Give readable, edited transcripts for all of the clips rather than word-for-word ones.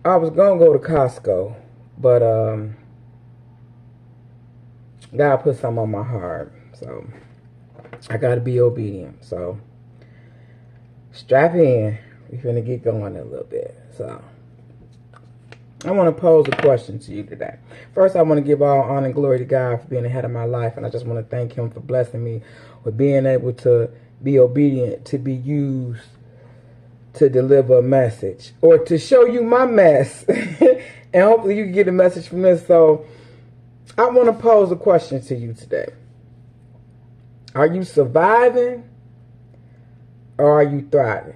I was gonna go to Costco, but God put something on my heart, so I gotta be obedient. So strap in. We finna get going a little bit. So I want to pose a question to you today. First, I want to give all honor and glory to God for being ahead of my life, and I just want to thank Him for blessing me with being able to be obedient, to be used to deliver a message or to show you my mess, and hopefully you can get a message from this. So I want to pose a question to you today. Are you surviving or are you thriving?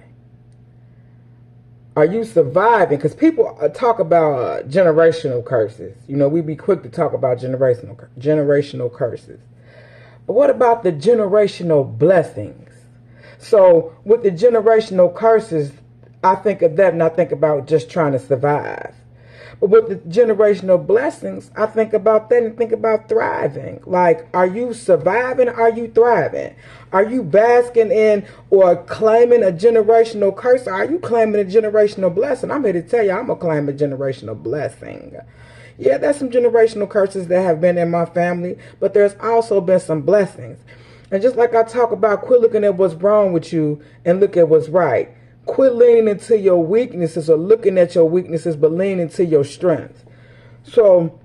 Are you surviving? Because people talk about generational curses. You know, we be quick to talk about generational curses. But what about the generational blessings? So with the generational curses, I think of that and I think about just trying to survive. But with the generational blessings, I think about that and think about thriving. Like, are you surviving? Are you thriving? Are you basking in or claiming a generational curse? Are you claiming a generational blessing? I'm here to tell you, I'm going to claim a generational blessing. Yeah, there's some generational curses that have been in my family, but there's also been some blessings. And just like I talk about, quit looking at what's wrong with you and look at what's right. Quit leaning into your weaknesses or looking at your weaknesses, but lean into your strength. So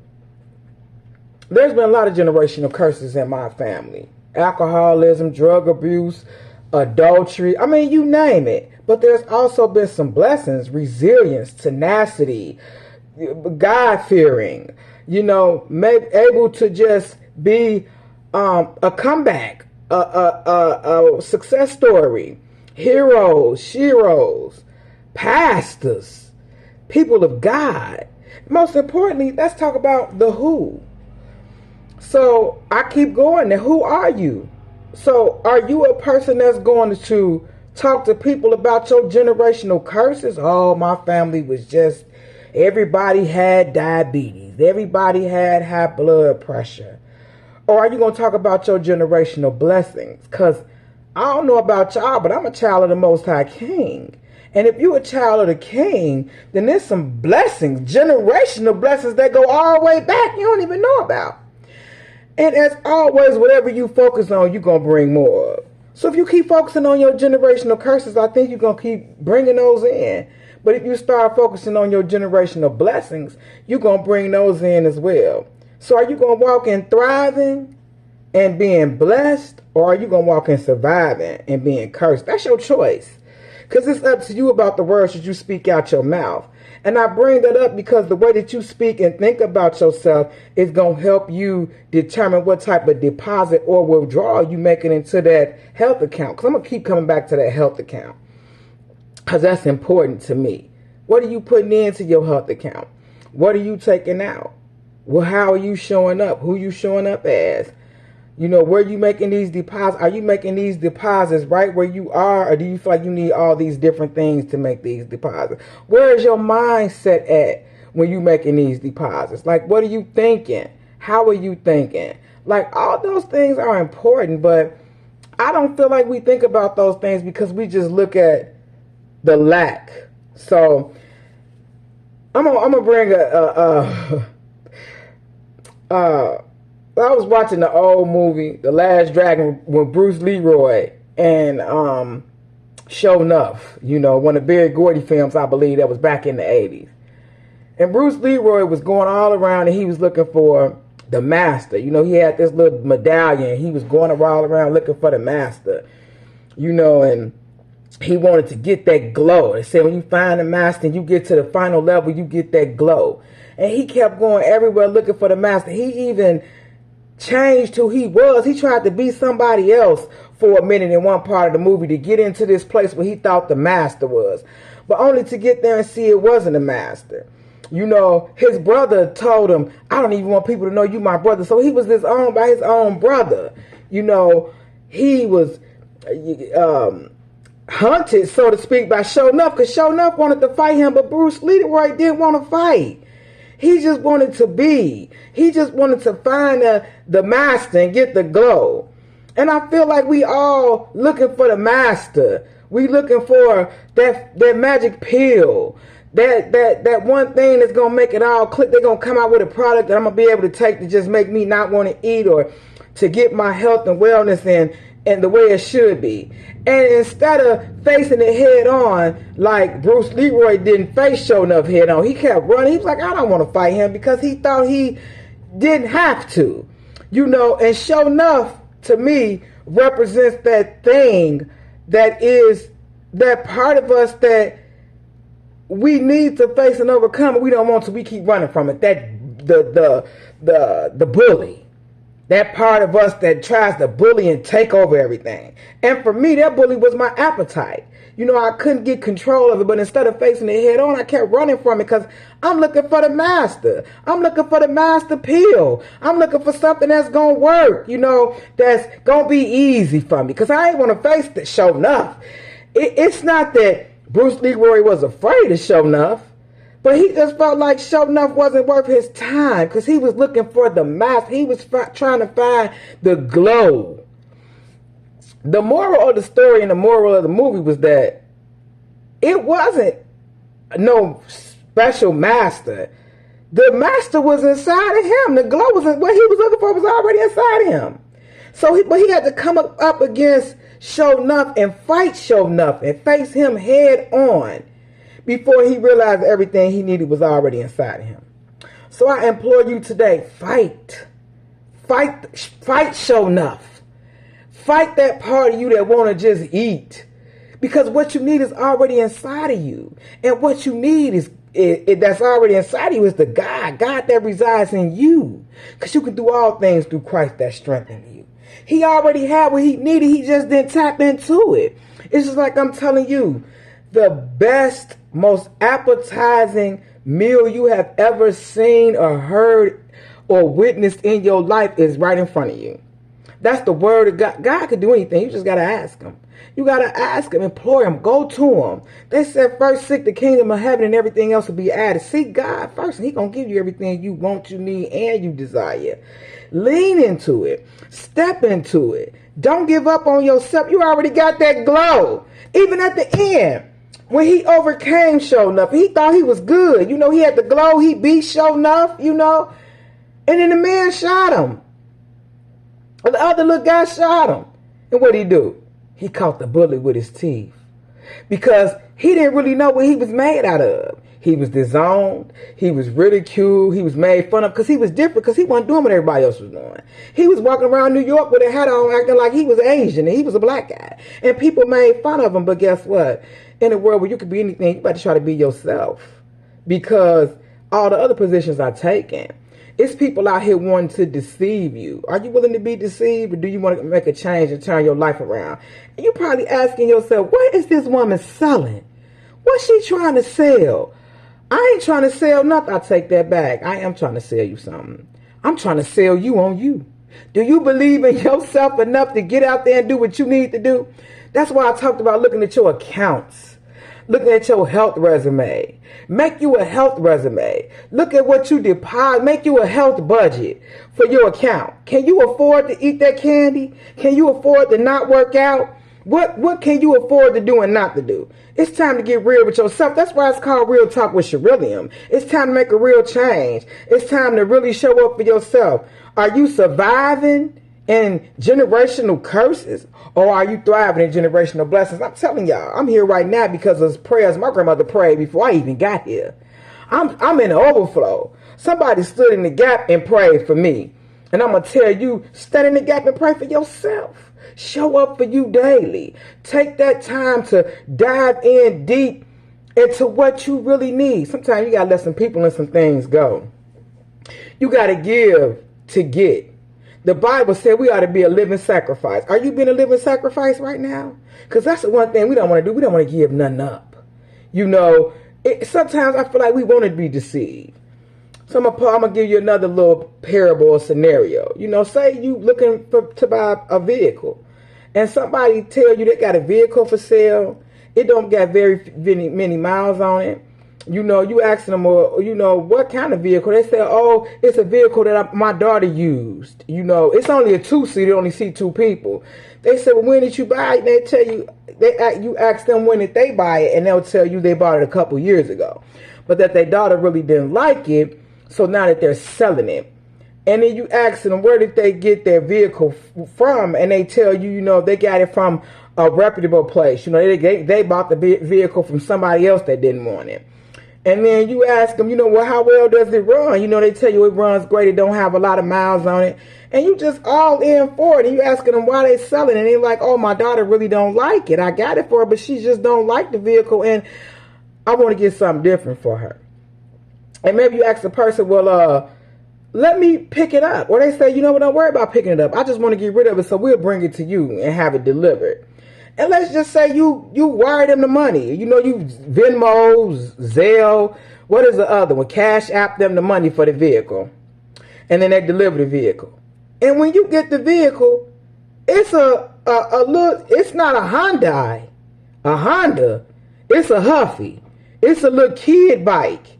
there's been a lot of generational curses in my family. Alcoholism, drug abuse, adultery. I mean, you name it. But there's also been some blessings, resilience, tenacity, God-fearing, you know, able to just be a comeback, a success story. Heroes, sheroes, pastors, people of God. Most importantly, let's talk about the who. So I keep going. And who are you? So are you a person that's going to talk to people about your generational curses? Oh, my family was just, everybody had diabetes. Everybody had high blood pressure. Or are you going to talk about your generational blessings? Because I don't know about y'all, but I'm a child of the Most High King. And if you're a child of the King, then there's some blessings, generational blessings that go all the way back you don't even know about. And as always, whatever you focus on, you're going to bring more of. So if you keep focusing on your generational curses, I think you're going to keep bringing those in. But if you start focusing on your generational blessings, you're going to bring those in as well. So are you going to walk in thriving and being blessed, or are you going to walk in surviving and being cursed? That's your choice. Because it's up to you about the words that you speak out your mouth. And I bring that up because the way that you speak and think about yourself is going to help you determine what type of deposit or withdrawal you making into that health account. Because I'm going to keep coming back to that health account, because that's important to me. What are you putting into your health account? What are you taking out? Well, how are you showing up? Who you showing up as? You know, where you making these deposits? Are you making these deposits right where you are? Or do you feel like you need all these different things to make these deposits? Where is your mindset at when you making these deposits? Like, what are you thinking? How are you thinking? Like, all those things are important, but I don't feel like we think about those things because we just look at the lack. So I'm gonna bring I was watching the old movie, The Last Dragon, with Bruce Leroy and Show Enough. You know, one of Barry Gordy films, I believe, that was back in the 80s. And Bruce Leroy was going all around and he was looking for the master. You know, he had this little medallion. He was going all around looking for the master. You know, and he wanted to get that glow. They said when you find the master and you get to the final level, you get that glow. And he kept going everywhere looking for the master. He even changed who he was. He tried to be somebody else for a minute in one part of the movie to get into this place where he thought the master was. But only to get there and see it wasn't a master. You know, his brother told him, I don't even want people to know you my brother. So he was disowned by his own brother. You know, he was hunted, so to speak, by Show Enough, because Show Enough wanted to fight him, but Bruce Leroy didn't want to fight. He just wanted to be. He just wanted to find the master and get the glow. And I feel like we all looking for the master. We looking for that magic pill that one thing that's gonna make it all click. They're gonna come out with a product that I'm gonna be able to take to just make me not want to eat, or to get my health and wellness in the way it should be. And instead of facing it head on, like Bruce Leroy didn't face Show Enough head on, he kept running. He was like, I don't want to fight him, because he thought he didn't have to, and Show Enough to me represents that thing that is that part of us that we need to face and overcome, and we don't want to. We keep running from it. That the bully, that part of us that tries to bully and take over everything. And for me, that bully was my appetite. I couldn't get control of it, but instead of facing it head on, I kept running from it, because I'm looking for the master. I'm looking for the master pill. I'm looking for something that's going to work, that's going to be easy for me, because I ain't want to face that Show Enough. It's not that Bruce Leroy was afraid of Show Enough, but he just felt like Show Enough wasn't worth his time, because he was looking for the master. He was trying to find the glow. The moral of the story and the moral of the movie was that it wasn't no special master. The master was inside of him. The glow was what he was looking for was already inside of him. But he had to come up against Show Enough and fight Show Enough and face him head on before he realized everything he needed was already inside of him. So I implore you today, fight Show Enough. Fight that part of you that want to just eat, because what you need is already inside of you, and what you need is that's already inside of you is the God that resides in you, because you can do all things through Christ that strengthens you. He already had what he needed. He just didn't tap into it. It's just like I'm telling you, the best, most appetizing meal you have ever seen or heard or witnessed in your life is right in front of you. That's the word of God. God can do anything. You just got to ask him. You got to ask him, implore him, go to him. They said first seek the kingdom of heaven and everything else will be added. Seek God first and he going to give you everything you want, you need, and you desire. Lean into it. Step into it. Don't give up on yourself. You already got that glow. Even at the end, when he overcame Show Enough, he thought he was good. He had the glow. He beat Show Enough, and then the man shot him. The other little guy shot him. And what did he do? He caught the bullet with his teeth. Because he didn't really know what he was made out of. He was disowned. He was ridiculed. He was made fun of because he was different, because he wasn't doing what everybody else was doing. He was walking around New York with a hat on acting like he was Asian and he was a black guy. And people made fun of him. But guess what? In a world where you could be anything, you better try to be yourself. Because all the other positions are taken. It's people out here wanting to deceive you. Are you willing to be deceived, or do you want to make a change and turn your life around? And you're probably asking yourself, what is this woman selling? What's she trying to sell? I ain't trying to sell nothing. I take that back. I am trying to sell you something. I'm trying to sell you on you. Do you believe in yourself enough to get out there and do what you need to do? That's why I talked about looking at your accounts. Looking at your health resume. Make you a health resume. Look at what you deposit. Make you a health budget for your account. Can you afford to eat that candy? Can you afford to not work out? What can you afford to do and not to do? It's time to get real with yourself. That's why it's called Real Talk with Sherillium. It's time to make a real change. It's time to really show up for yourself. Are you surviving in generational curses, or are you thriving in generational blessings? I'm telling y'all, I'm here right now because of prayers my grandmother prayed before I even got here. I'm in the overflow. Somebody stood in the gap and prayed for me. And I'm going to tell you, stand in the gap and pray for yourself. Show up for you daily. Take that time to dive in deep into what you really need. Sometimes you got to let some people and some things go. You got to give to get. The Bible said we ought to be a living sacrifice. Are you being a living sacrifice right now? Because that's the one thing we don't want to do. We don't want to give nothing up. Sometimes I feel like we want to be deceived. So I'm going to give you another little parable or scenario. Say you looking to buy a vehicle, and somebody tell you they got a vehicle for sale. It don't got very many miles on it. You asking them, what kind of vehicle? They say, oh, it's a vehicle that my daughter used. It's only a two-seater, only seat two people. They say, well, when did you buy it? And they tell you, you ask them when did they buy it, and they'll tell you they bought it a couple years ago, but that their daughter really didn't like it, so now that they're selling it. And then you ask them where did they get their vehicle from, and they tell you, you know, they got it from a reputable place. You know, they bought the vehicle from somebody else that didn't want it. And then you ask them, you know, well, how well does it run? You know, they tell you it runs great. It don't have a lot of miles on it. And you just all in for it. And you asking them why they selling it. And they're like, oh, my daughter really don't like it. I got it for her, but she just don't like the vehicle. And I want to get something different for her. And maybe you ask the person, well, let me pick it up. Or they say, you know what, don't worry about picking it up. I just want to get rid of it, so we'll bring it to you and have it delivered. And let's just say you wire them the money. You know, you Venmo, Zelle, what is the other one? Cash App them the money for the vehicle. And then they deliver the vehicle. And when you get the vehicle, it's a little, it's not a Honda. It's a Huffy. It's a little kid bike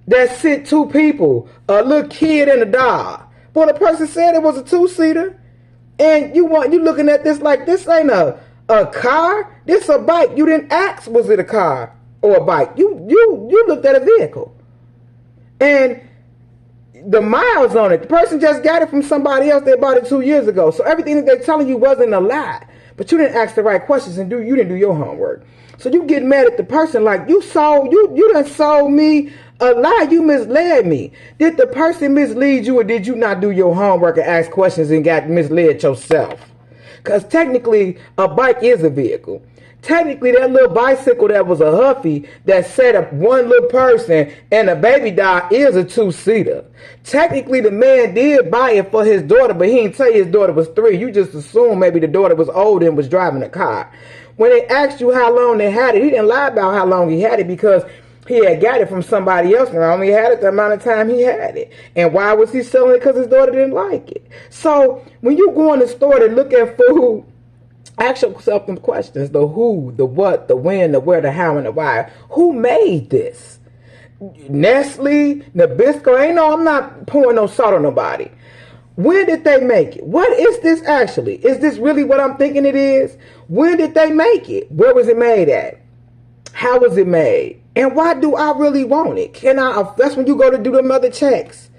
that sit two people, a little kid and a dog. But the person said it was a two-seater. And you looking at this like this ain't a car, this a bike. You didn't ask, was it a car or a bike? You looked at a vehicle. And the miles on it, the person just got it from somebody else. They bought it 2 years ago. So everything that they're telling you wasn't a lie. But you didn't ask the right questions and you didn't do your homework. So you get mad at the person like you done sold me a lie. You misled me. Did the person mislead you, or did you not do your homework and ask questions and got misled yourself? Because technically, a bike is a vehicle. Technically, that little bicycle that was a Huffy that set up one little person and a baby doll is a two-seater. Technically, the man did buy it for his daughter, but he didn't tell you his daughter was 3. You just assumed maybe the daughter was old and was driving a car. When they asked you how long they had it, he didn't lie about how long he had it because he had got it from somebody else and only had it the amount of time he had it. And why was he selling it? Because his daughter didn't like it. So when you go in the store to look at food, ask yourself them questions: the who, the what, the when, the where, the how, and the why. Who made this? Nestle, Nabisco. I'm not pouring no salt on nobody. When did they make it? What is this actually? Is this really what I'm thinking it is? When did they make it? Where was it made at? How was it made? And why do I really want it? That's when you go to do them other checks.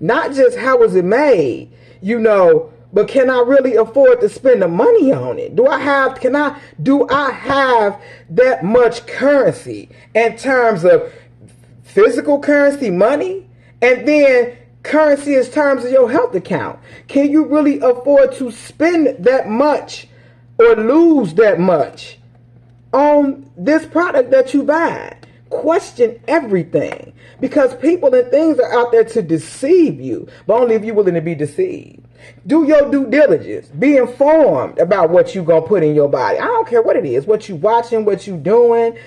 Not just how was it made, but can I really afford to spend the money on it? Do I have that much currency in terms of physical currency, money, and then currency in terms of your health account? Can you really afford to spend that much or lose that much on this product that you buy? Question everything, because people and things are out there to deceive you, but only if you're willing to be deceived. Do your due diligence. Be informed about what you're going to put in your body. I don't care what it is, what you watching, what you doing,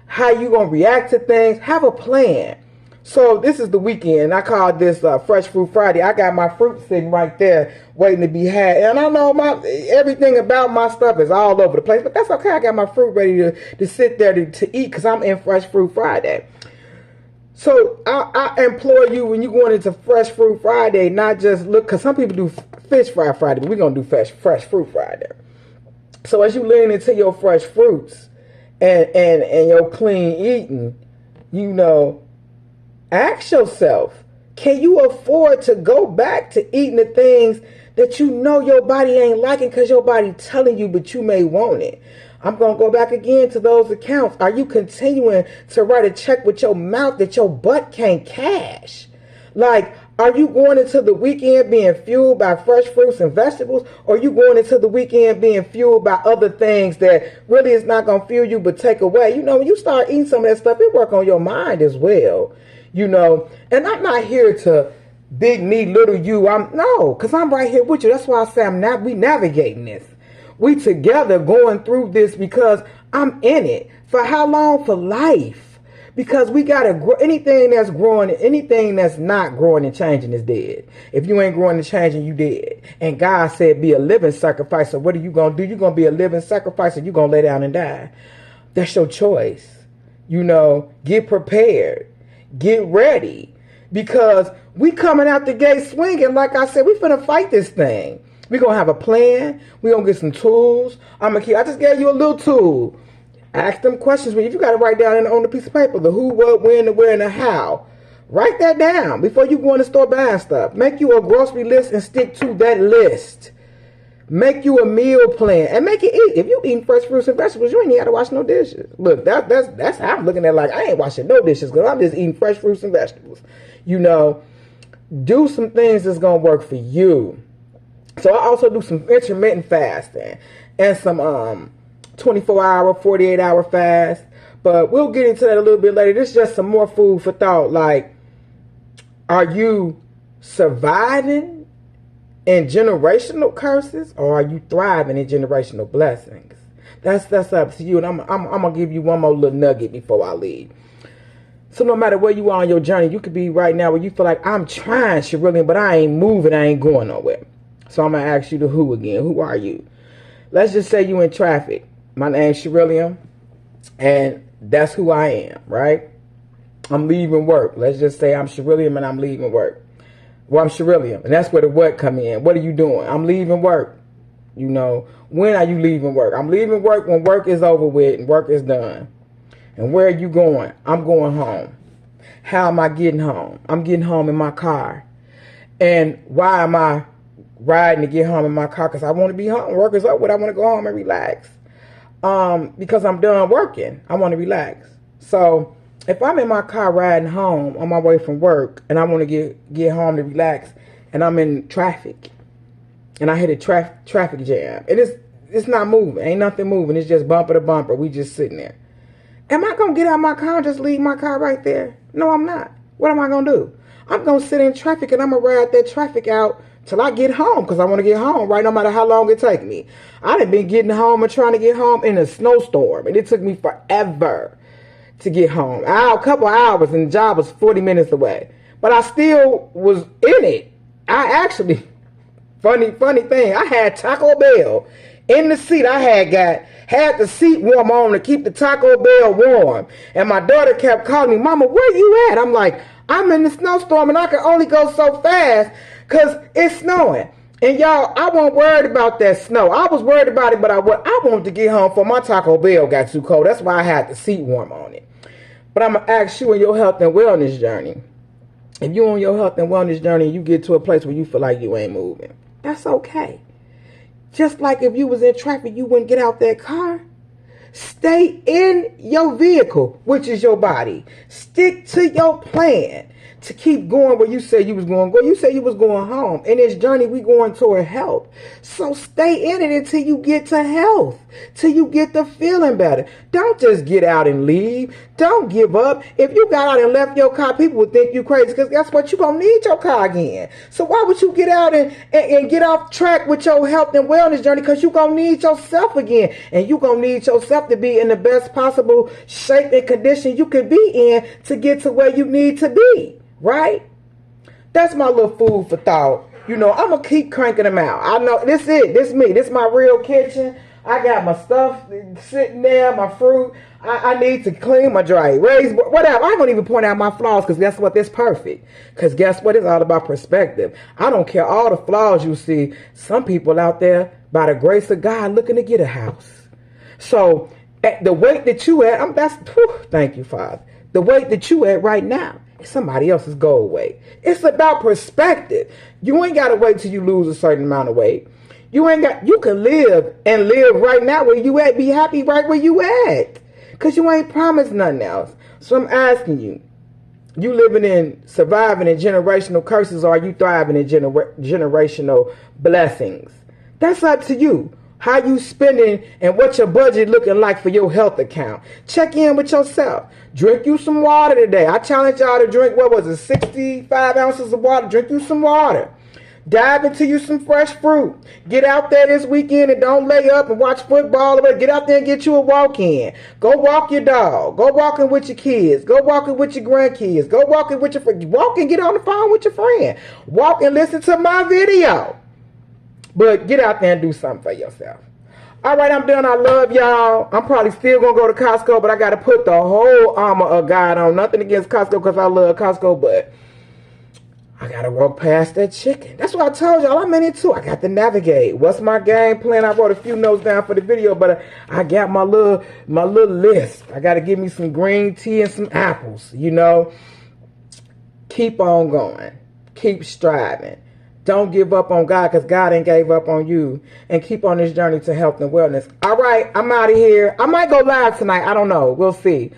how you going to react to things. Have a plan. So this is the weekend. I call this Fresh Fruit Friday. I got my fruit sitting right there waiting to be had. And I know everything about my stuff is all over the place, but that's okay. I got my fruit ready to sit there to eat because I'm in Fresh Fruit Friday. So I implore you, when you're going into Fresh Fruit Friday, not just look, because some people do Fish Fry Friday, but we're going to do Fresh Fruit Friday. So as you lean into your fresh fruits and your clean eating, ask yourself, can you afford to go back to eating the things that your body ain't liking because your body telling you, but you may want it? I'm going to go back again to those accounts. Are you continuing to write a check with your mouth that your butt can't cash? Like, are you going into the weekend being fueled by fresh fruits and vegetables? Or are you going into the weekend being fueled by other things that really is not going to fuel you but take away? When you start eating some of that stuff, it work on your mind as well. And I'm not here to big me, little you. Because I'm right here with you. That's why I say we navigating this. We together going through this because I'm in it. For how long? For life. Because we got to grow. Anything that's growing, anything that's not growing and changing is dead. If you ain't growing and changing, you dead. And God said be a living sacrifice. So what are you going to do? You're going to be a living sacrifice, or you're going to lay down and die. That's your choice. Get prepared. Get ready. Because we coming out the gate swinging. Like I said, we finna fight this thing. We're going to have a plan. We're going to get some tools. I just gave you a little tool. Ask them questions. If you got to write down on a piece of paper, the who, what, when, the where, and the how. Write that down before you go in the store buying stuff. Make you a grocery list and stick to that list. Make you a meal plan and make it eat. If you eating fresh fruits and vegetables, you ain't got to wash no dishes. Look, that's how I'm looking at it. Like, I ain't washing no dishes because I'm just eating fresh fruits and vegetables. You know, do some things that's going to work for you. So I also do some intermittent fasting and some 24-hour, 48-hour fast. But we'll get into that a little bit later. This is just some more food for thought. Like, are you surviving in generational curses, or are you thriving in generational blessings? That's up to you. And I'm going to give you one more little nugget before I leave. So no matter where you are on your journey, you could be right now where you feel like, I'm trying, Sherillian, but I ain't moving. I ain't going nowhere. So I'm going to ask you the who again. Who are you? Let's just say you in traffic. My name's Sherillian, and that's who I am, right? I'm leaving work. Let's just say I'm Sherillian and I'm leaving work. Well, I'm Sherillian, and that's where the what come in. What are you doing? I'm leaving work. You know, when are you leaving work? I'm leaving work when work is over with and work is done. And where are you going? I'm going home. How am I getting home? I'm getting home in my car. And why am I riding to get home in my car? Because I want to be home. Work is over with. I want to go home and relax. Because I'm done working. I want to relax. So if I'm in my car riding home on my way from work and I want to get home to relax and I'm in traffic and I hit a traffic jam and it's not moving, ain't nothing moving, it's just bumper to bumper, we just sitting there. Am I going to get out of my car and just leave my car right there? No, I'm not. What am I going to do? I'm going to sit in traffic and I'm going to ride that traffic out till I get home because I want to get home, right, no matter how long it take me. I done been getting home and trying to get home in a snowstorm and it took me forever to get home. A couple hours and the job was 40 minutes away. But I still was in it. I actually, funny thing, I had Taco Bell in the seat. I had the seat warm on to keep the Taco Bell warm. And my daughter kept calling me, Mama, where you at? I'm like, I'm in the snowstorm and I can only go so fast because it's snowing. And y'all, I wasn't worried about that snow. I was worried about it, but I wanted to get home before my Taco Bell got too cold. That's why I had the seat warm on it. But I'm going to ask you in your health and wellness journey. If you're on your health and wellness journey and you get to a place where you feel like you ain't moving, that's okay. Just like if you was in traffic, you wouldn't get out that car. Stay in your vehicle, which is your body. Stick to your plan to keep going where you said you was going to go. You said you was going home. In this journey, we going toward health. So stay in it until you get to health, till you get to feeling better. Don't just get out and leave. Don't give up. If you got out and left your car, people would think you crazy because guess what? You're going to need your car again. So why would you get out and get off track with your health and wellness journey? Because you're going to need yourself again. And you're going to need yourself to be in the best possible shape and condition you can be in to get to where you need to be. Right? That's my little food for thought. You know, I'm going to keep cranking them out. I know this is it. This is me. This is my real kitchen. I got my stuff sitting there, my fruit. I need to clean my dry erase, whatever. I ain't going to even point out my flaws because guess what? That's perfect. Because guess what? It's all about perspective. I don't care all the flaws you see. Some people out there, by the grace of God, looking to get a house. So at the weight that you at, thank you, Father. The weight that you at right now, somebody else's goal weight. It's about perspective. You ain't got to wait till you lose a certain amount of weight. You can live right now where you at, be happy right where you at. Because you ain't promised nothing else. So I'm asking you, you surviving in generational curses, or are you thriving in generational blessings? That's up to you. How you spending and what your budget looking like for your health account. Check in with yourself. Drink you some water today. I challenge y'all to drink, 65 ounces of water. Drink you some water. Dive into you some fresh fruit. Get out there this weekend and don't lay up and watch football. Get out there and get you a walk in. Go walk your dog. Go walking with your kids. Go walking with your grandkids. Go walking with your friend. Walk and get on the phone with your friend. Walk and listen to my video. But get out there and do something for yourself. All right, I'm done. I love y'all. I'm probably still going to go to Costco, but I got to put the whole armor of God on. Nothing against Costco because I love Costco, but I gotta walk past that chicken. That's what I told y'all. I'm in it too. I got to navigate. What's my game plan? I wrote a few notes down for the video, but I got my little list. I gotta give me some green tea and some apples. You know, keep on going. Keep striving. Don't give up on God, because God ain't gave up on you. And keep on this journey to health and wellness. All right, I'm out of here. I might go live tonight. I don't know. We'll see.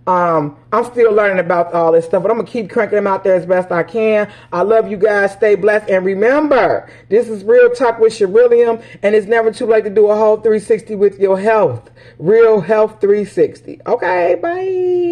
I'm still learning about all this stuff, but I'm going to keep cranking them out there as best I can. I love you guys. Stay blessed. And remember, this is Real Talk with Sherillium, and it's never too late to do a whole 360 with your health. Real Health 360. Okay, bye.